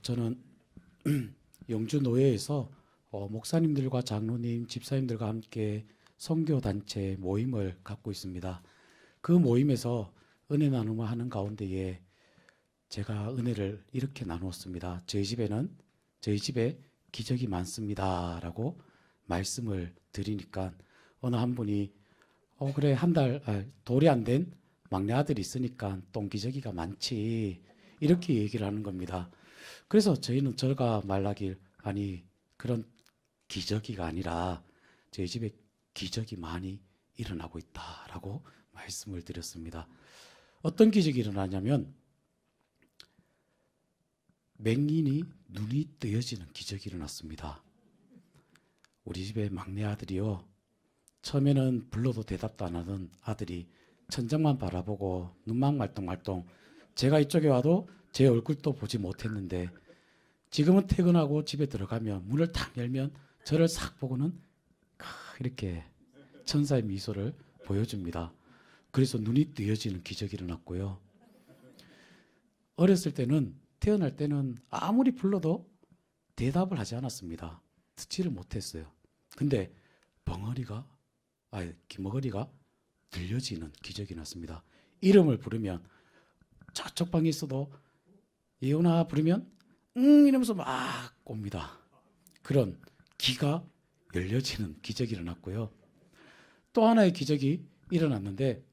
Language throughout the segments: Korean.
저는 영주 노예에서 목사님들과 장로님, 집사님들과 함께 선교단체 모임을 갖고 있습니다. 그 모임에서 은혜 나눔을 하는 가운데에 제가 은혜를 이렇게 나누었습니다. 저희 집에 기적이 많습니다 라고 말씀을 드리니까 어느 한 분이 그래 돌이 안 된 막내 아들이 있으니까 똥기저귀가 많지 이렇게 얘기를 하는 겁니다. 그래서 저희는 제가 말하길 아니 그런 기저귀가 아니라 저희 집에 기적이 많이 일어나고 있다라고 말씀을 드렸습니다. 어떤 기적이 일어나냐면 맹인이 눈이 뜨여지는 기적이 일어났습니다. 우리 집에 막내 아들이요. 처음에는 불러도 대답도 안 하던 아들이 천장만 바라보고 눈만 말똥말똥 제가 이쪽에 와도 제 얼굴도 보지 못했는데 지금은 퇴근하고 집에 들어가면 문을 탁 열면 저를 싹 보고는 이렇게 천사의 미소를 보여줍니다. 그래서 눈이 뜨여지는 기적이 일어났고요. 어렸을 때는 태어날 때는 아무리 불러도 대답을 하지 않았습니다. 듣지를 못했어요. 근데 귀머거리가 들려지는 기적이 났습니다. 이름을 부르면 저쪽 방에 있어도 예원아 부르면 이러면서 막 옵니다. 그런 귀가 열려지는 기적이 일어났고요. 또 하나의 기적이 일어났는데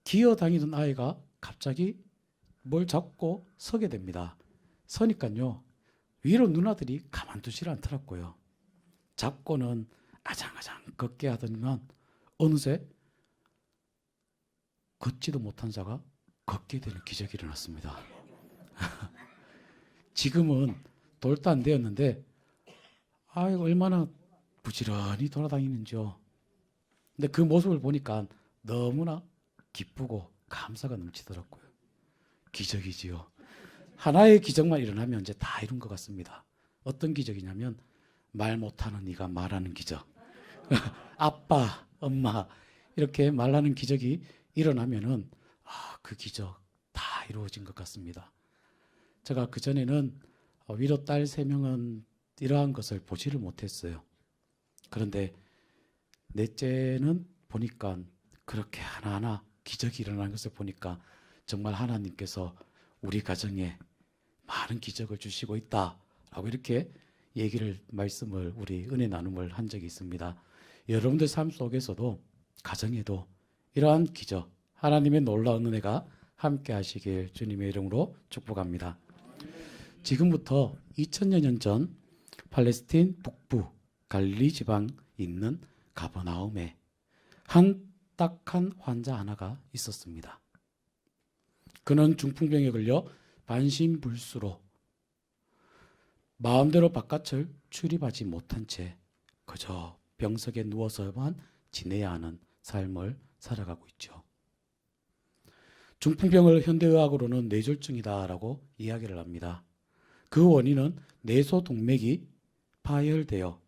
기어다니던 아이가 갑자기 뭘 잡고 서게 됩니다. 서니까요 위로 누나들이 가만두질 않더라고요. 잡고는 아장아장 걷게 하더니만 어느새 걷지도 못한 자가 걷게 되는 기적이 일어났습니다. 지금은 돌도 안 되었는데 얼마나 부지런히 돌아다니는지요. 근데 그 모습을 보니까 너무나 기쁘고 감사가 넘치더라고요. 기적이지요. 하나의 기적만 일어나면 이제 다 이룬 것 같습니다. 어떤 기적이냐면 말 못하는 이가 말하는 기적. 아빠, 엄마 이렇게 말하는 기적이 일어나면은 그 기적 다 이루어진 것 같습니다. 제가 그전에는 위로 딸 3명은 이러한 것을 보지를 못했어요. 그런데 넷째는 보니까 그렇게 하나하나 기적이 일어나는 것을 보니까 정말 하나님께서 우리 가정에 많은 기적을 주시고 있다라고 이렇게 말씀을 우리 은혜 나눔을 한 적이 있습니다. 여러분들 삶 속에서도 가정에도 이러한 기적 하나님의 놀라운 은혜가 함께 하시길 주님의 이름으로 축복합니다. 지금부터 2000여 년 전 팔레스틴 북부 갈릴리 지방 있는 가버나움에 딱한 환자 하나가 있었습니다. 그는 중풍병에 걸려 반신불수로 마음대로 바깥을 출입하지 못한 채 그저 병석에 누워서만 지내야 하는 삶을 살아가고 있죠. 중풍병을 현대의학으로는 뇌졸중이다라고 이야기를 합니다. 그 원인은 뇌소동맥이 파열되어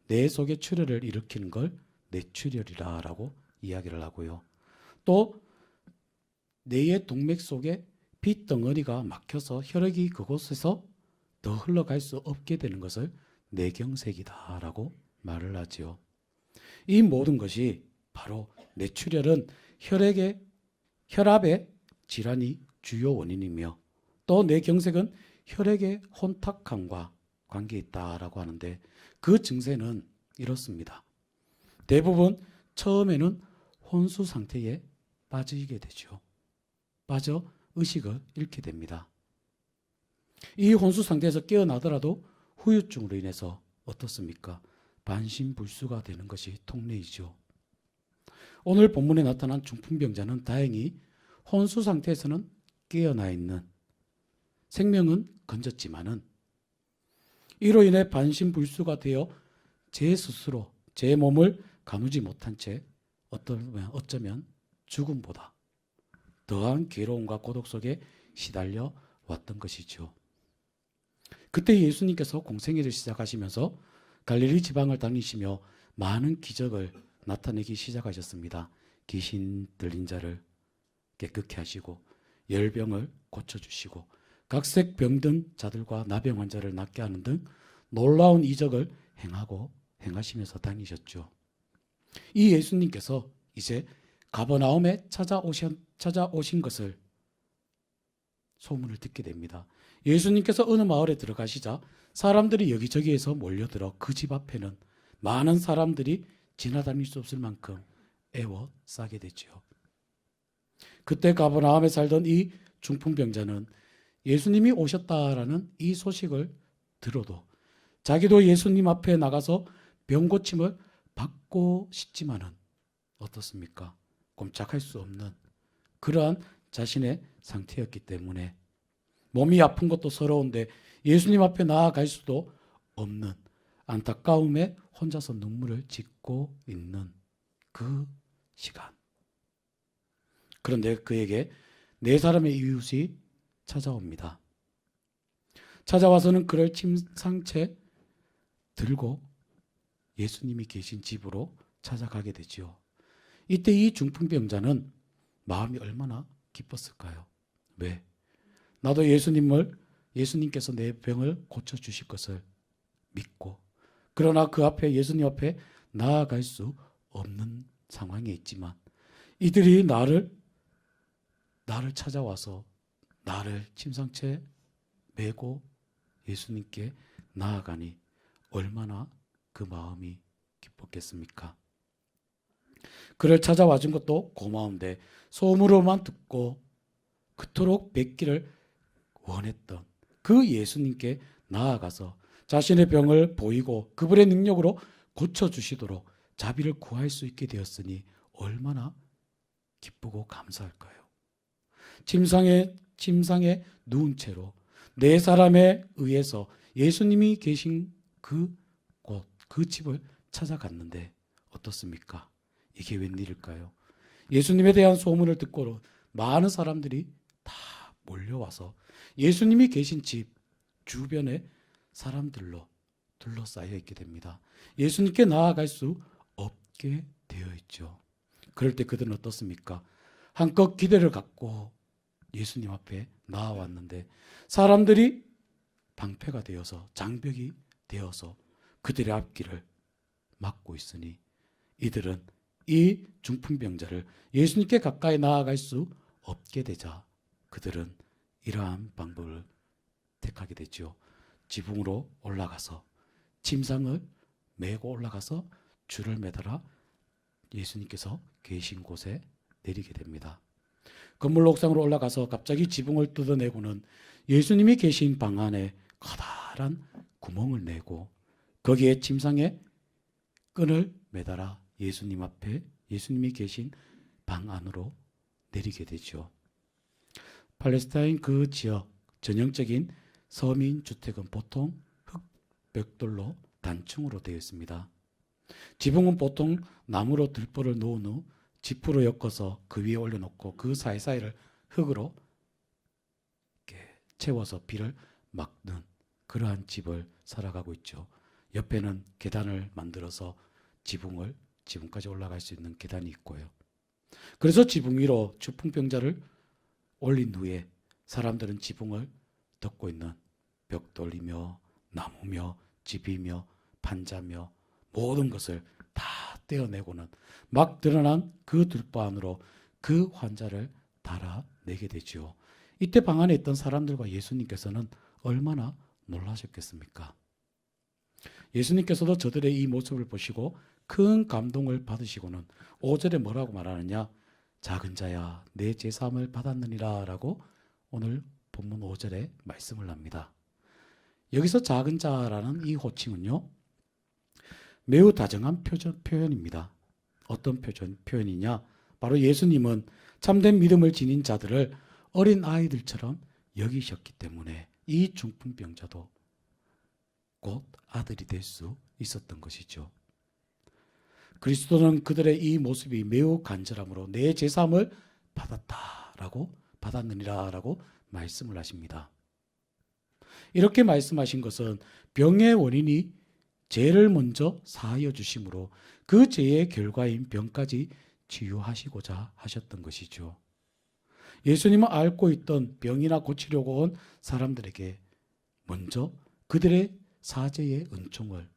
뇌 속의 출혈을 일으키는 걸 뇌출혈이라고 이야기를 하고요. 또 뇌의 동맥 속에 핏덩어리가 막혀서 혈액이 그곳에서 더 흘러갈 수 없게 되는 것을 뇌경색이다라고 말을 하지요. 이 모든 것이 바로 뇌출혈은 혈압의 질환이 주요 원인이며 또 뇌경색은 혈액의 혼탁함과 관계 있다라고 하는데 그 증세는 이렇습니다. 대부분 처음에는 혼수 상태에 빠지게 되죠. 빠져 의식을 잃게 됩니다. 이 혼수 상태에서 깨어나더라도 후유증으로 인해서 어떻습니까? 반신불수가 되는 것이 통례이죠. 오늘 본문에 나타난 중풍병자는 다행히 혼수 상태에서는 깨어나 있는 생명은 건졌지만은 이로 인해 반신불수가 되어 제 스스로 제 몸을 가누지 못한 채 어쩌면 죽음보다 더한 괴로움과 고독 속에 시달려 왔던 것이죠. 그때 예수님께서 공생애를 시작하시면서 갈릴리 지방을 다니시며 많은 기적을 나타내기 시작하셨습니다. 귀신 들린 자를 깨끗게 하시고 열병을 고쳐주시고 각색 병든 자들과 나병 환자를 낫게 하는 등 놀라운 이적을 행하시면서 다니셨죠. 이 예수님께서 이제 가버나움에 찾아오신 것을 소문을 듣게 됩니다. 예수님께서 어느 마을에 들어가시자 사람들이 여기저기에서 몰려들어 그 집 앞에는 많은 사람들이 지나다닐 수 없을 만큼 애워싸게 되지요. 그때 가버나움에 살던 이 중풍병자는 예수님이 오셨다라는 이 소식을 들어도 자기도 예수님 앞에 나가서 병 고침을 받고 싶지만은 어떻습니까? 꼼짝할 수 없는 그러한 자신의 상태였기 때문에 몸이 아픈 것도 서러운데 예수님 앞에 나아갈 수도 없는 안타까움에 혼자서 눈물을 짓고 있는 그 시간. 그런데 그에게 네 사람의 이웃이 찾아옵니다. 찾아와서는 그를 침상채 들고 예수님이 계신 집으로 찾아가게 되지요. 이때 이 중풍병자는 마음이 얼마나 기뻤을까요? 왜? 나도 예수님께서 내 병을 고쳐주실 것을 믿고, 그러나 그 앞에 예수님 앞에 나아갈 수 없는 상황에 있지만 이들이 나를 찾아와서 나를 침상채 메고 예수님께 나아가니 얼마나 그 마음이 기뻤겠습니까? 그를 찾아와 준 것도 고마운데 소문으로만 듣고 그토록 뵙기를 원했던 그 예수님께 나아가서 자신의 병을 보이고 그분의 능력으로 고쳐주시도록 자비를 구할 수 있게 되었으니 얼마나 기쁘고 감사할까요? 침상에 누운 채로 네 사람에 의해서 예수님이 계신 그 곳, 그 집을 찾아갔는데 어떻습니까? 이게 웬일일까요? 예수님에 대한 소문을 듣고 많은 사람들이 다 몰려와서 예수님이 계신 집 주변에 사람들로 둘러싸여 있게 됩니다. 예수님께 나아갈 수 없게 되어 있죠. 그럴 때 그들은 어떻습니까? 한껏 기대를 갖고 예수님 앞에 나아왔는데 사람들이 방패가 되어서 장벽이 되어서 그들의 앞길을 막고 있으니 이들은 이 중풍병자를 예수님께 가까이 나아갈 수 없게 되자 그들은 이러한 방법을 택하게 되죠. 지붕으로 올라가서 침상을 메고 올라가서 줄을 매달아 예수님께서 계신 곳에 내리게 됩니다. 건물 옥상으로 올라가서 갑자기 지붕을 뜯어내고는 예수님이 계신 방 안에 커다란 구멍을 내고 거기에 침상에 끈을 매달아 예수님이 계신 방 안으로 내리게 되죠. 팔레스타인 그 지역 전형적인 서민 주택은 보통 흙벽돌로 단층으로 되어 있습니다. 지붕은 보통 나무로 들보를 놓은 후 지프로 엮어서 그 위에 올려놓고 그 사이사이를 흙으로 이렇게 채워서 비를 막는 그러한 집을 살아가고 있죠. 옆에는 계단을 만들어서 지붕까지 올라갈 수 있는 계단이 있고요. 그래서 지붕 위로 중풍병자를 올린 후에 사람들은 지붕을 덮고 있는 벽돌이며 나무며 집이며 판자며 모든 것을 다 떼어내고는 막 드러난 그 들보 안으로 그 환자를 달아내게 되지요. 이때 방 안에 있던 사람들과 예수님께서는 얼마나 놀라셨겠습니까? 예수님께서도 저들의 이 모습을 보시고 큰 감동을 받으시고는 5절에 뭐라고 말하느냐? 작은 자야 내 제사함을 받았느니라 라고 오늘 본문 5절에 말씀을 합니다. 여기서 작은 자라는 이 호칭은요 매우 다정한 표현입니다. 어떤 표현이냐? 바로 예수님은 참된 믿음을 지닌 자들을 어린 아이들처럼 여기셨기 때문에 이 중풍병자도 곧 아들이 될 수 있었던 것이죠. 그리스도는 그들의 이 모습이 매우 간절함으로 내 제사함을 받았느니라 라고 말씀을 하십니다. 이렇게 말씀하신 것은 병의 원인이 죄를 먼저 사하여 주심으로 그 죄의 결과인 병까지 치유하시고자 하셨던 것이죠. 예수님은 앓고 있던 병이나 고치려고 온 사람들에게 먼저 그들의 사죄의 은총을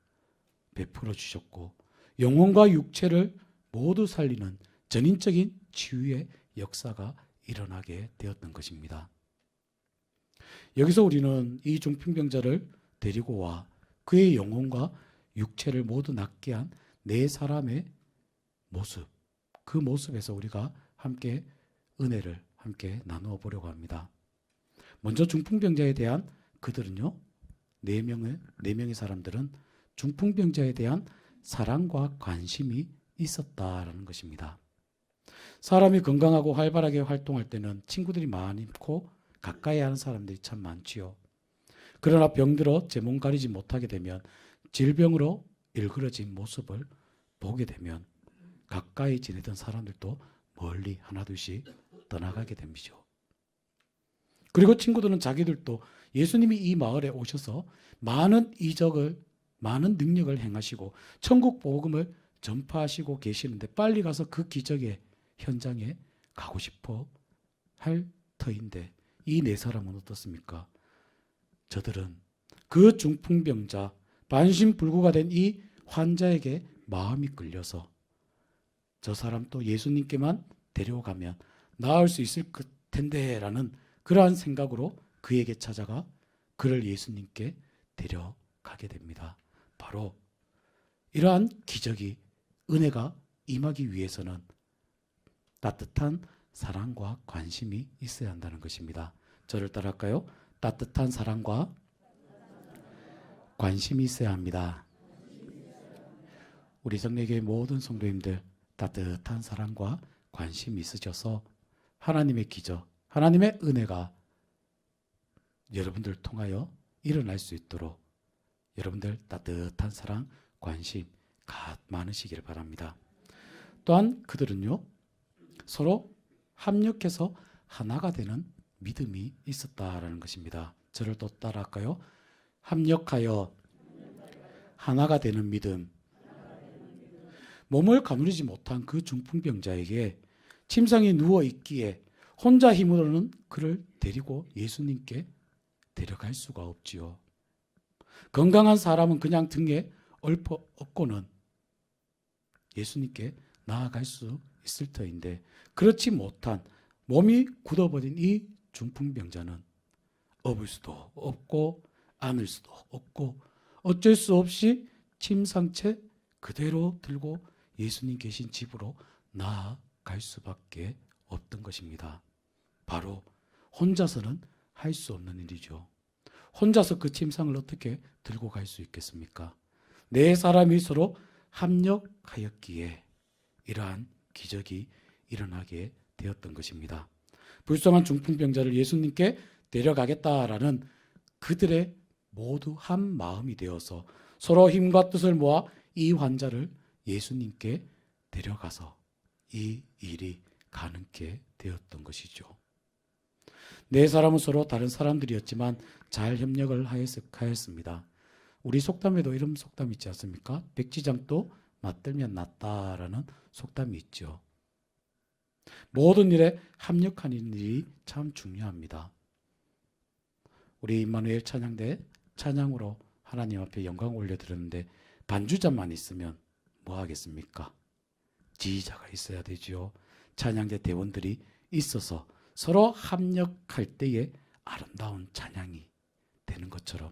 베풀어 주셨고 영혼과 육체를 모두 살리는 전인적인 치유의 역사가 일어나게 되었던 것입니다. 여기서 우리는 이 중풍병자를 데리고 와 그의 영혼과 육체를 모두 낫게 한 네 사람의 모습, 그 모습에서 우리가 함께 은혜를 함께 나누어 보려고 합니다. 먼저 중풍병자에 대한 그들은요, 네 명의 사람들은 중풍병자에 대한 사랑과 관심이 있었다라는 것입니다. 사람이 건강하고 활발하게 활동할 때는 친구들이 많고 가까이 하는 사람들이 참 많지요. 그러나 병들어 제 몸 가리지 못하게 되면 질병으로 일그러진 모습을 보게 되면 가까이 지내던 사람들도 멀리 하나둘씩 떠나가게 됩니다. 그리고 친구들은 자기들도 예수님이 이 마을에 오셔서 많은 이적을, 많은 능력을 행하시고 천국 복음을 전파하시고 계시는데 빨리 가서 그 기적의 현장에 가고 싶어 할 터인데 이 네 사람은 어떻습니까? 저들은 그 중풍병자, 반신불구가 된 이 환자에게 마음이 끌려서 저 사람 또 예수님께만 데려가면 나을 수 있을 텐데 라는 그러한 생각으로 그에게 찾아가 그를 예수님께 데려가게 됩니다. 바로 이러한 기적이, 은혜가 임하기 위해서는 따뜻한 사랑과 관심이 있어야 한다는 것입니다. 저를 따라할까요? 따뜻한 사랑과 관심이 있어야 합니다. 우리 성례교회 모든 성도님들 따뜻한 사랑과 관심이 있으셔서 하나님의 기적, 하나님의 은혜가 여러분들 통하여 일어날 수 있도록 여러분들 따뜻한 사랑, 관심 많으시길 바랍니다. 또한 그들은요, 서로 합력해서 하나가 되는 믿음이 있었다라는 것입니다. 저를 또 따라할까요? 합력하여 하나가 되는 믿음. 몸을 가누리지 못한 그 중풍병자에게 침상에 누워 있기에 혼자 힘으로는 그를 데리고 예수님께 데려갈 수가 없지요. 건강한 사람은 그냥 등에 엎고는 예수님께 나아갈 수 있을 터인데 그렇지 못한 몸이 굳어버린 이 중풍병자는 업을 수도 없고 안을 수도 없고 어쩔 수 없이 침상채 그대로 들고 예수님 계신 집으로 나아갈 수밖에 없던 것입니다. 바로 혼자서는 할 수 없는 일이죠. 혼자서 그 침상을 어떻게 들고 갈 수 있겠습니까? 네 사람이 서로 합력하였기에 이러한 기적이 일어나게 되었던 것입니다. 불쌍한 중풍병자를 예수님께 데려가겠다라는 그들의 모두 한 마음이 되어서 서로 힘과 뜻을 모아 이 환자를 예수님께 데려가서 이 일이 가능케 되었던 것이죠. 네 사람은 서로 다른 사람들이었지만 잘 협력을 하였습니다. 우리 속담에도 이런 속담이 있지 않습니까? 백지장도 맞들면 낫다라는 속담이 있죠. 모든 일에 합력하는 일이 참 중요합니다. 우리 임마누엘 찬양대 찬양으로 하나님 앞에 영광 올려드렸는데 반주자만 있으면 뭐 하겠습니까? 지휘자가 있어야 되지요. 찬양대 대원들이 있어서 서로 합력할 때에 아름다운 찬양이 되는 것처럼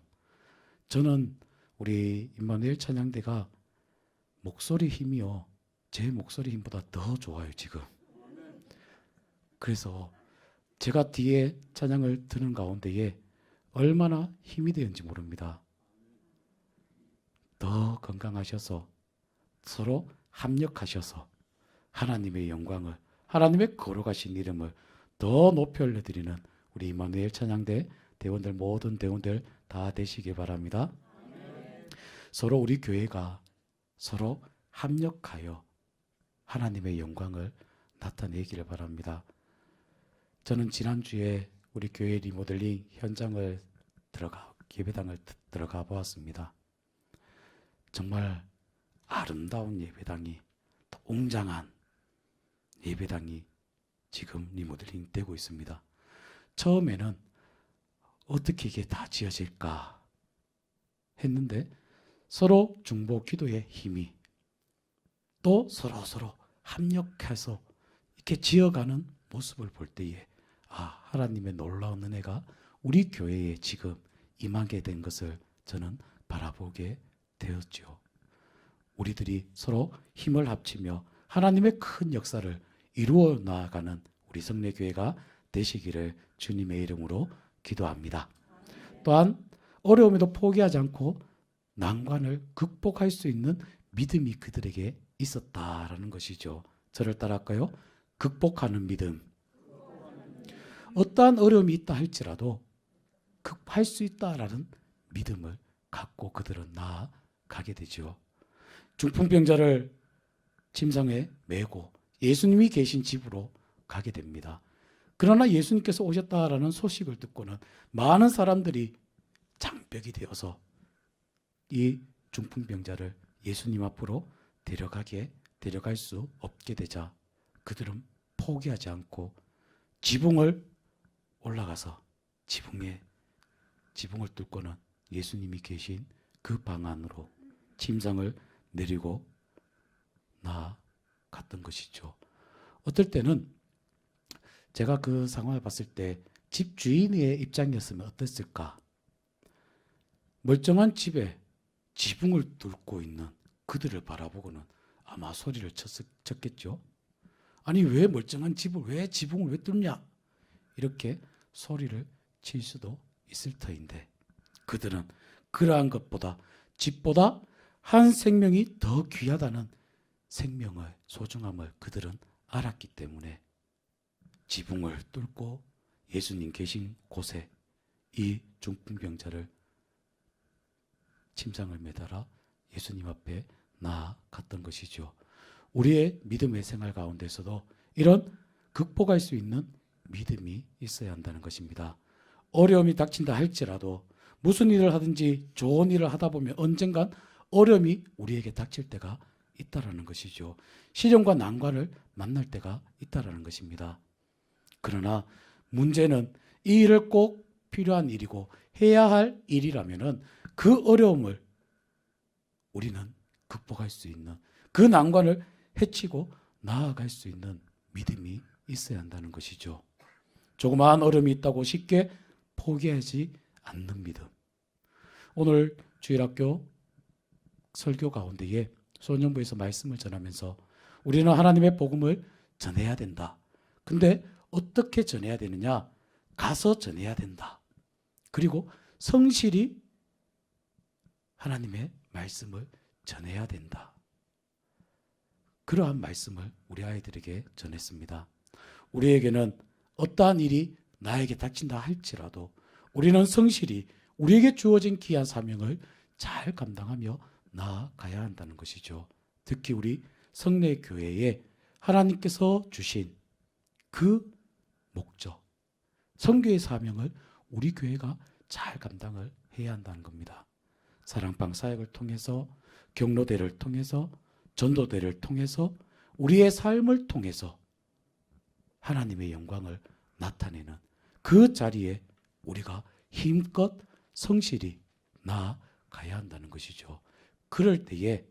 저는 우리 임마누엘 찬양대가 목소리 힘이요, 제 목소리 힘보다 더 좋아요 지금. 그래서 제가 뒤에 찬양을 드는 가운데에 얼마나 힘이 되는지 모릅니다. 더 건강하셔서 서로 합력하셔서 하나님의 영광을, 하나님의 거룩하신 이름을 더 높이 올려드리는 우리 임마누엘 찬양대 대원들, 모든 대원들 다 되시기 바랍니다. 서로 우리 교회가 서로 합력하여 하나님의 영광을 나타내기를 바랍니다. 저는 지난주에 우리 교회 리모델링 현장을 예배당을 들어가 보았습니다. 정말 아름다운 예배당이, 또 웅장한 예배당이 지금 리모델링 되고 있습니다. 처음에는 어떻게 이게 다 지어질까 했는데 서로 중보 기도의 힘이 또 서로 합력해서 이렇게 지어가는 모습을 볼 때에 하나님의 놀라운 은혜가 우리 교회에 지금 임하게 된 것을 저는 바라보게 되었죠. 우리들이 서로 힘을 합치며 하나님의 큰 역사를 이루어 나아가는 우리 성례교회가 되시기를 주님의 이름으로 기도합니다. 또한 어려움에도 포기하지 않고 난관을 극복할 수 있는 믿음이 그들에게 있었다라는 것이죠. 저를 따라할까요? 극복하는 믿음. 어떠한 어려움이 있다 할지라도 극복할 수 있다라는 믿음을 갖고 그들은 나아가게 되죠. 중풍병자를 침상에 메고 예수님이 계신 집으로 가게 됩니다. 그러나 예수님께서 오셨다라는 소식을 듣고는 많은 사람들이 장벽이 되어서 이 중풍병자를 예수님 앞으로 데려갈 수 없게 되자 그들은 포기하지 않고 지붕을 올라가서 지붕을 뚫고는 예수님이 계신 그 방 안으로 침상을 내리고 나아갔던 것이죠. 어떨 때는 제가 그 상황을 봤을 때 집주인의 입장이었으면 어땠을까? 멀쩡한 집에 지붕을 뚫고 있는 그들을 바라보고는 아마 소리를 쳤겠죠. 아니 왜 멀쩡한 집을 왜 지붕을 왜 뚫냐? 이렇게 소리를 칠 수도 있을 터인데 그들은 그러한 것보다 집보다 한 생명이 더 귀하다는 생명의 소중함을 그들은 알았기 때문에 지붕을 뚫고 예수님 계신 곳에 이 중풍병자를 침상을 매달아 예수님 앞에 나아갔던 것이죠. 우리의 믿음의 생활 가운데서도 이런 극복할 수 있는 믿음이 있어야 한다는 것입니다. 어려움이 닥친다 할지라도 무슨 일을 하든지 좋은 일을 하다 보면 언젠간 어려움이 우리에게 닥칠 때가 있다라는 것이죠. 시련과 난관을 만날 때가 있다라는 것입니다. 그러나 문제는 이 일을 꼭 필요한 일이고 해야 할 일이라면은 그 어려움을 우리는 극복할 수 있는 그 난관을 헤치고 나아갈 수 있는 믿음이 있어야 한다는 것이죠. 조그마한 어려움이 있다고 쉽게 포기하지 않는 믿음. 오늘 주일학교 설교 가운데에 소년부에서 말씀을 전하면서 우리는 하나님의 복음을 전해야 된다. 근데 어떻게 전해야 되느냐? 가서 전해야 된다. 그리고 성실히 하나님의 말씀을 전해야 된다. 그러한 말씀을 우리 아이들에게 전했습니다. 우리에게는 어떠한 일이 나에게 닥친다 할지라도 우리는 성실히 우리에게 주어진 귀한 사명을 잘 감당하며 나아가야 한다는 것이죠. 특히 우리 성례교회에 하나님께서 주신 그 목적, 선교의 사명을 우리 교회가 잘 감당을 해야 한다는 겁니다. 사랑방 사역을 통해서 경로대를 통해서 전도대를 통해서 우리의 삶을 통해서 하나님의 영광을 나타내는 그 자리에 우리가 힘껏 성실히 나아가야 한다는 것이죠. 그럴 때에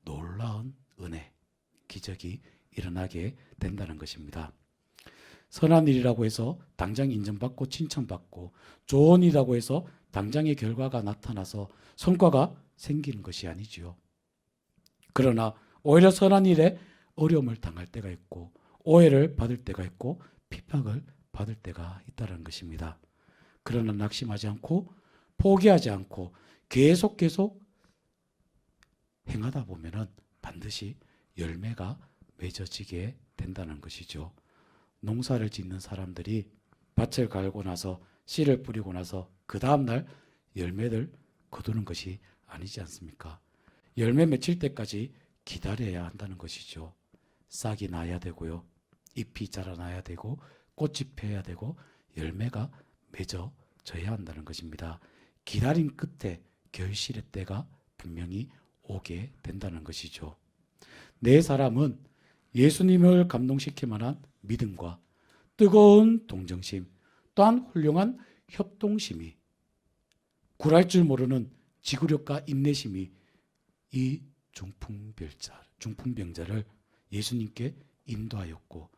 놀라운 은혜, 기적이 일어나게 된다는 것입니다. 선한 일이라고 해서 당장 인정받고 칭찬받고 좋은 일이라고 해서 당장의 결과가 나타나서 성과가 생기는 것이 아니지요. 그러나 오히려 선한 일에 어려움을 당할 때가 있고 오해를 받을 때가 있고 핍박을 받을 때가 있다는 것입니다. 그러나 낙심하지 않고 포기하지 않고 계속 행하다 보면은 반드시 열매가 맺어지게 된다는 것이죠. 농사를 짓는 사람들이 밭을 갈고 나서 씨를 뿌리고 나서 그 다음날 열매를 거두는 것이 아니지 않습니까? 열매 맺힐 때까지 기다려야 한다는 것이죠. 싹이 나야 되고요. 잎이 자라나야 되고 꽃이 펴야 되고 열매가 맺어져야 한다는 것입니다. 기다림 끝에 결실의 때가 분명히 오게 된다는 것이죠. 내 사람은 예수님을 감동시킬 만한 믿음과 뜨거운 동정심, 또한 훌륭한 협동심이, 굴할 줄 모르는 지구력과 인내심이 이 중풍병자를 예수님께 인도하였고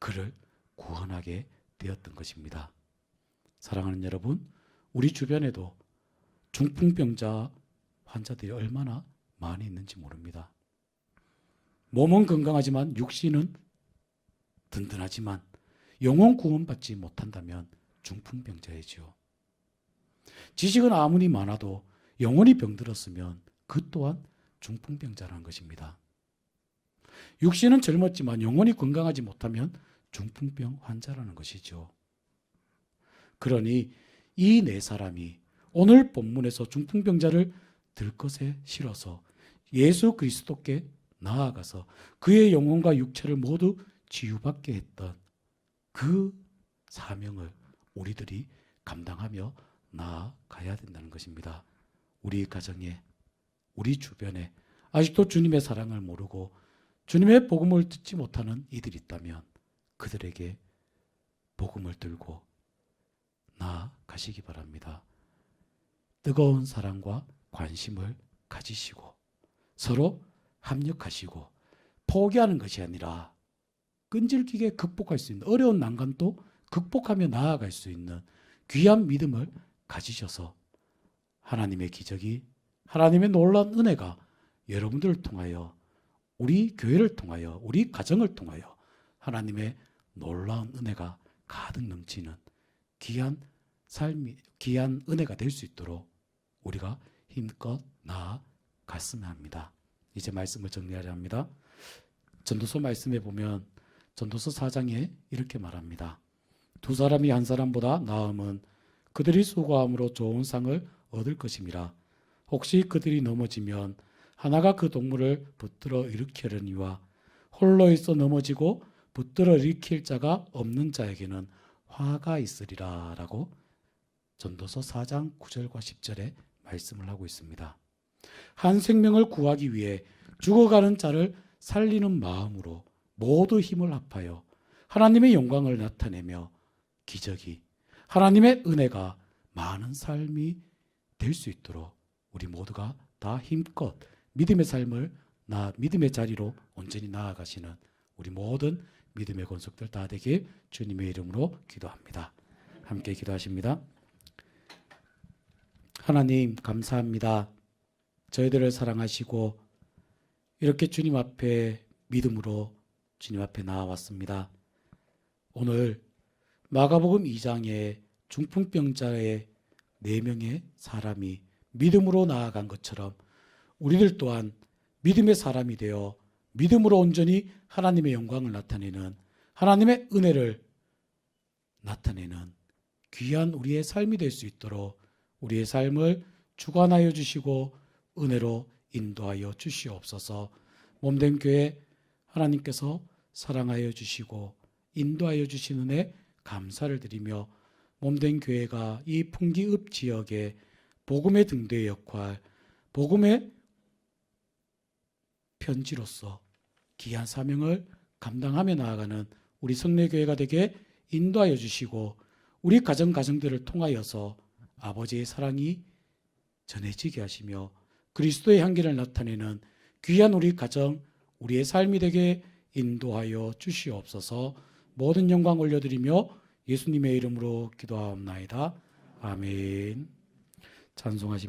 그를 구원하게 되었던 것입니다. 사랑하는 여러분, 우리 주변에도 중풍병자 환자들이 얼마나 많이 있는지 모릅니다. 몸은 건강하지만 육신은 든든하지만 영혼 구원받지 못한다면 중풍병자이지요. 지식은 아무리 많아도 영혼이 병들었으면 그 또한 중풍병자라는 것입니다. 육신은 젊었지만 영혼이 건강하지 못하면 중풍병 환자라는 것이죠. 그러니 이 네 사람이 오늘 본문에서 중풍병자를 들것에 실어서 예수 그리스도께 나아가서 그의 영혼과 육체를 모두 치유받게 했던 그 사명을 우리들이 감당하며 나아가야 된다는 것입니다. 우리 가정에, 우리 주변에 아직도 주님의 사랑을 모르고 주님의 복음을 듣지 못하는 이들이 있다면 그들에게 복음을 들고 나아가시기 바랍니다. 뜨거운 사랑과 관심을 가지시고 서로 합력하시고 포기하는 것이 아니라 끈질기게 극복할 수 있는 어려운 난관도 극복하며 나아갈 수 있는 귀한 믿음을 가지셔서 하나님의 기적이, 하나님의 놀라운 은혜가 여러분들을 통하여, 우리 교회를 통하여, 우리 가정을 통하여 하나님의 놀라운 은혜가 가득 넘치는 귀한 삶이, 귀한 은혜가 될 수 있도록 우리가 힘껏 나아갔으면 합니다. 이제 말씀을 정리하려 합니다. 전도서 말씀에 보면 전도서 4장에 이렇게 말합니다. 두 사람이 한 사람보다 나음은 그들이 수고함으로 좋은 상을 얻을 것임이라. 혹시 그들이 넘어지면 하나가 그 동물을 붙들어 일으키려니와 홀로 있어 넘어지고 붙들어 일으킬 자가 없는 자에게는 화가 있으리라 라고 전도서 4장 9절과 10절에 말씀을 하고 있습니다. 한 생명을 구하기 위해 죽어가는 자를 살리는 마음으로 모두 힘을 합하여 하나님의 영광을 나타내며 기적이, 하나님의 은혜가 많은 삶이 될 수 있도록 우리 모두가 다 힘껏 믿음의 삶을 믿음의 자리로 온전히 나아가시는 우리 모든 믿음의 권속들 다 되길 주님의 이름으로 기도합니다. 함께 기도하십니다. 하나님 감사합니다. 저희들을 사랑하시고 이렇게 주님 앞에 믿음으로 주님 앞에 나와왔습니다. 오늘 마가복음 2장에 중풍병자의 4명의 사람이 믿음으로 나아간 것처럼 우리들 또한 믿음의 사람이 되어 믿음으로 온전히 하나님의 영광을 나타내는, 하나님의 은혜를 나타내는 귀한 우리의 삶이 될 수 있도록 우리의 삶을 주관하여 주시고 은혜로 인도하여 주시옵소서. 몸된 교회 하나님께서 사랑하여 주시고 인도하여 주신 은혜 감사를 드리며 몸된 교회가 이 풍기읍 지역에 복음의 등대의 역할, 복음의 편지로서 귀한 사명을 감당하며 나아가는 우리 성례교회가 되게 인도하여 주시고 우리 가정들을 통하여서 아버지의 사랑이 전해지게 하시며 그리스도의 향기를 나타내는 귀한 우리 가정, 우리의 삶이 되게 인도하여 주시옵소서. 모든 영광 올려드리며 예수님의 이름으로 기도하옵나이다. 아멘. 찬송하십니다.